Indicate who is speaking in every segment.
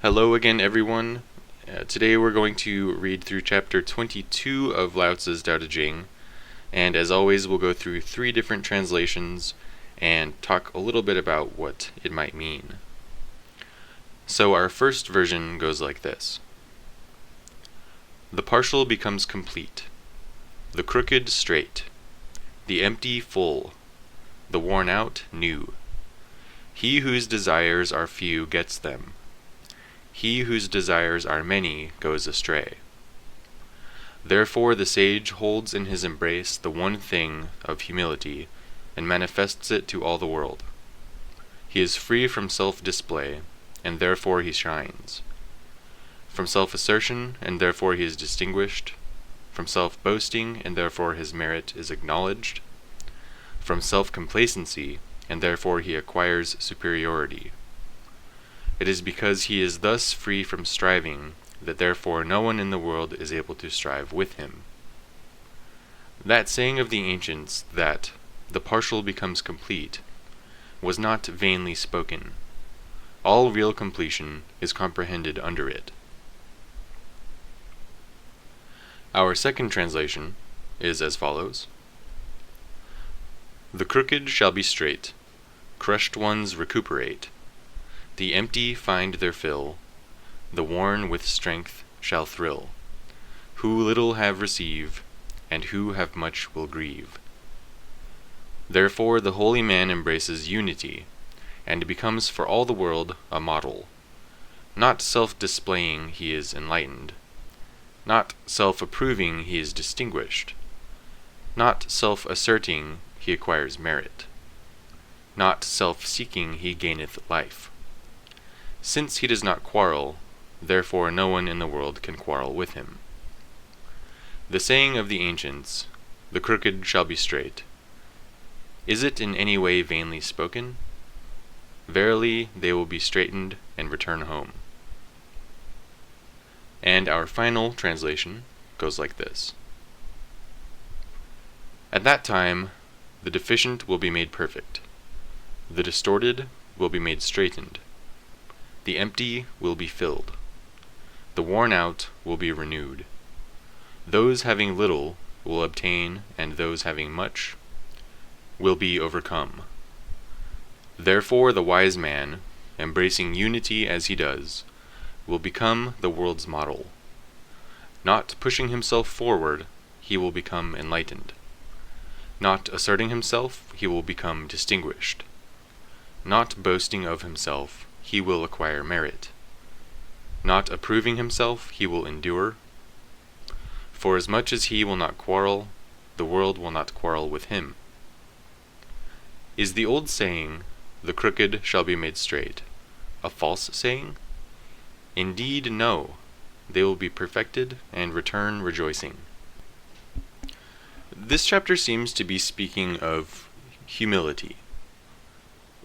Speaker 1: Hello again, everyone. Today we're going to read through chapter 22 of Lao Tzu's Tao Te Ching, and as always, we'll go through 3 different translations and talk a little bit about what it might mean. So our first version goes like this. The partial becomes complete, the crooked straight, the empty full, the worn out new. He whose desires are few gets them. He whose desires are many goes astray. Therefore the sage holds in his embrace the one thing of humility, and manifests it to all the world. He is free from self-display, and therefore he shines. From self-assertion, and therefore he is distinguished. From self-boasting, and therefore his merit is acknowledged. From self-complacency, and therefore he acquires superiority. It is because he is thus free from striving that therefore no one in the world is able to strive with him. That saying of the ancients that the partial becomes complete was not vainly spoken. All real completion is comprehended under it. Our second translation is as follows. The crooked shall be straight, crushed ones recuperate. The empty find their fill, the worn with strength shall thrill. Who little have receive, and who have much will grieve. Therefore the holy man embraces unity, and becomes for all the world a model. Not self-displaying he is enlightened. Not self-approving he is distinguished. Not self-asserting he acquires merit. Not self-seeking he gaineth life. Since he does not quarrel, therefore no one in the world can quarrel with him. The saying of the ancients, the crooked shall be straight. Is it in any way vainly spoken? Verily, they will be straightened and return home. And our final translation goes like this. At that time, the deficient will be made perfect. The distorted will be made straightened. The empty will be filled. The worn out will be renewed. Those having little will obtain, and those having much will be overcome. Therefore the wise man, embracing unity as he does, will become the world's model. Not pushing himself forward, he will become enlightened. Not asserting himself, he will become distinguished. Not boasting of himself, he will acquire merit. Not approving himself, he will endure. For as much as he will not quarrel, the world will not quarrel with him. Is the old saying, the crooked shall be made straight, a false saying? Indeed, no. They will be perfected and return rejoicing. This chapter seems to be speaking of humility.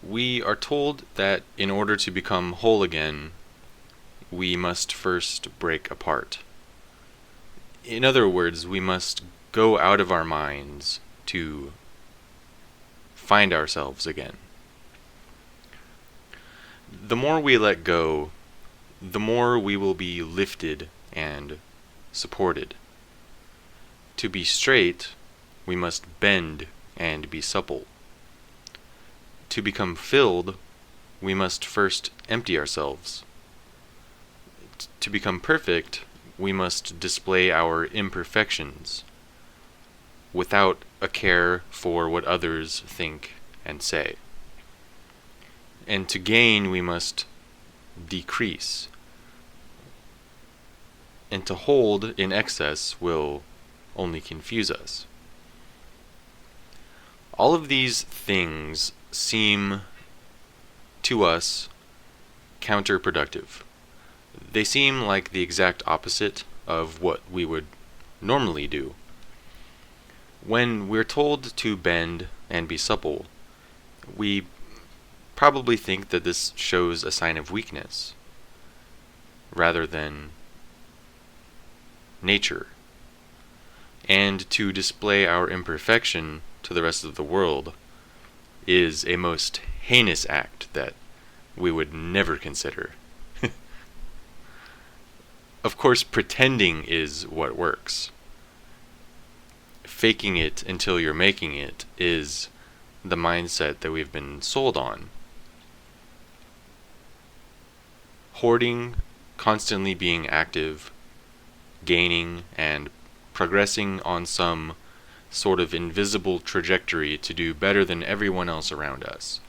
Speaker 1: We are told that in order to become whole again, we must first break apart. In other words, we must go out of our minds to find ourselves again. The more we let go, the more we will be lifted and supported. To be straight, we must bend and be supple. To become filled, we must first empty ourselves. To become perfect, we must display our imperfections without a care for what others think and say. And to gain, we must decrease. And to hold in excess will only confuse us. All of these things seem to us counterproductive. They seem like the exact opposite of what we would normally do. When we're told to bend and be supple, we probably think that this shows a sign of weakness rather than nature. And to display our imperfection to the rest of the world is a most heinous act that we would never consider. Of course, pretending is what works. Faking it until you're making it is the mindset that we've been sold on. Hoarding, constantly being active, gaining, and progressing on some sort of invisible trajectory to do better than everyone else around us,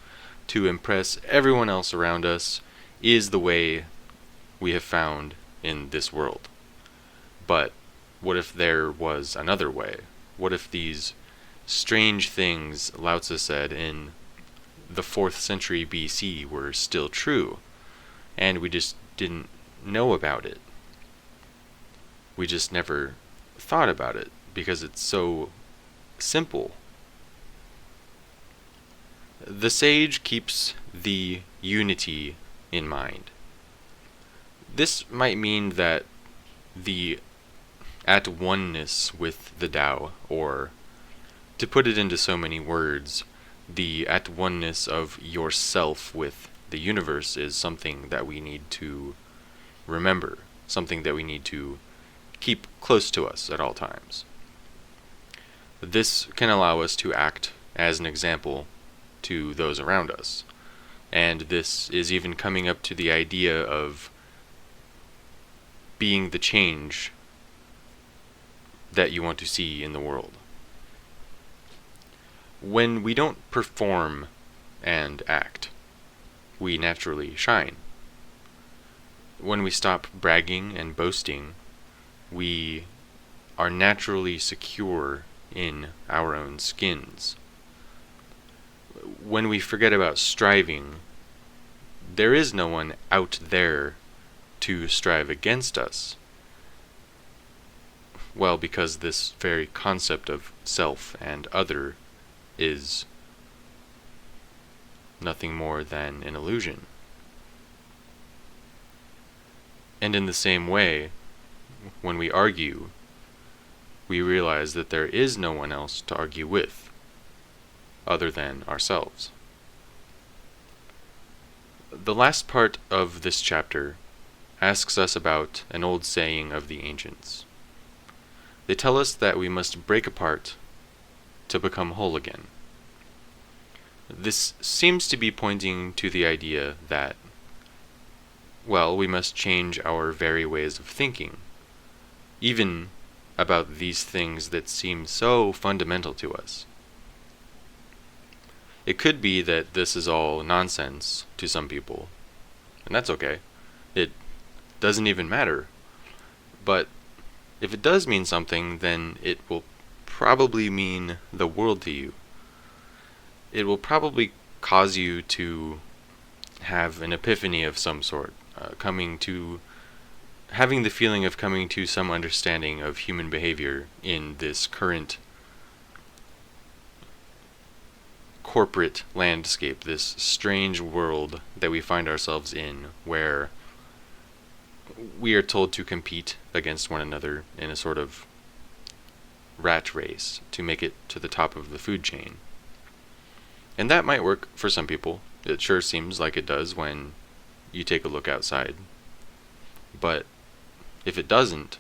Speaker 1: to impress everyone else around us, is the way we have found in this world. But what if there was another way? What if these strange things Lao Tzu said in the 4th century BC were still true, and we just didn't know about it? We just never thought about it because it's so simple. The sage keeps the unity in mind. This might mean that the at oneness with the Tao, or to put it into so many words, the at oneness of yourself with the universe is something that we need to remember, something that we need to keep close to us at all times. This can allow us to act as an example to those around us. And this is even coming up to the idea of being the change that you want to see in the world. When we don't perform and act, we naturally shine. When we stop bragging and boasting, we are naturally secure in our own skins. When we forget about striving, there is no one out there to strive against us. Well, because this very concept of self and other is nothing more than an illusion. And in the same way, when we argue, we realize that there is no one else to argue with other than ourselves. The last part of this chapter asks us about an old saying of the ancients. They tell us that we must break apart to become whole again. This seems to be pointing to the idea that, well, we must change our very ways of thinking, even about these things that seem so fundamental to us. It could be that this is all nonsense to some people, and that's okay. It doesn't even matter. But if it does mean something, then it will probably mean the world to you. It will probably cause you to have an epiphany of some sort, having the feeling of coming to some understanding of human behavior in this current corporate landscape, this strange world that we find ourselves in, where we are told to compete against one another in a sort of rat race to make it to the top of the food chain. And that might work for some people. It sure seems like it does when you take a look outside. But if it doesn't,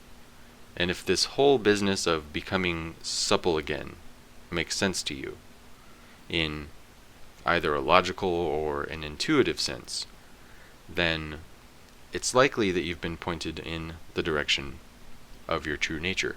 Speaker 1: and if this whole business of becoming supple again makes sense to you, in either a logical or an intuitive sense, then it's likely that you've been pointed in the direction of your true nature.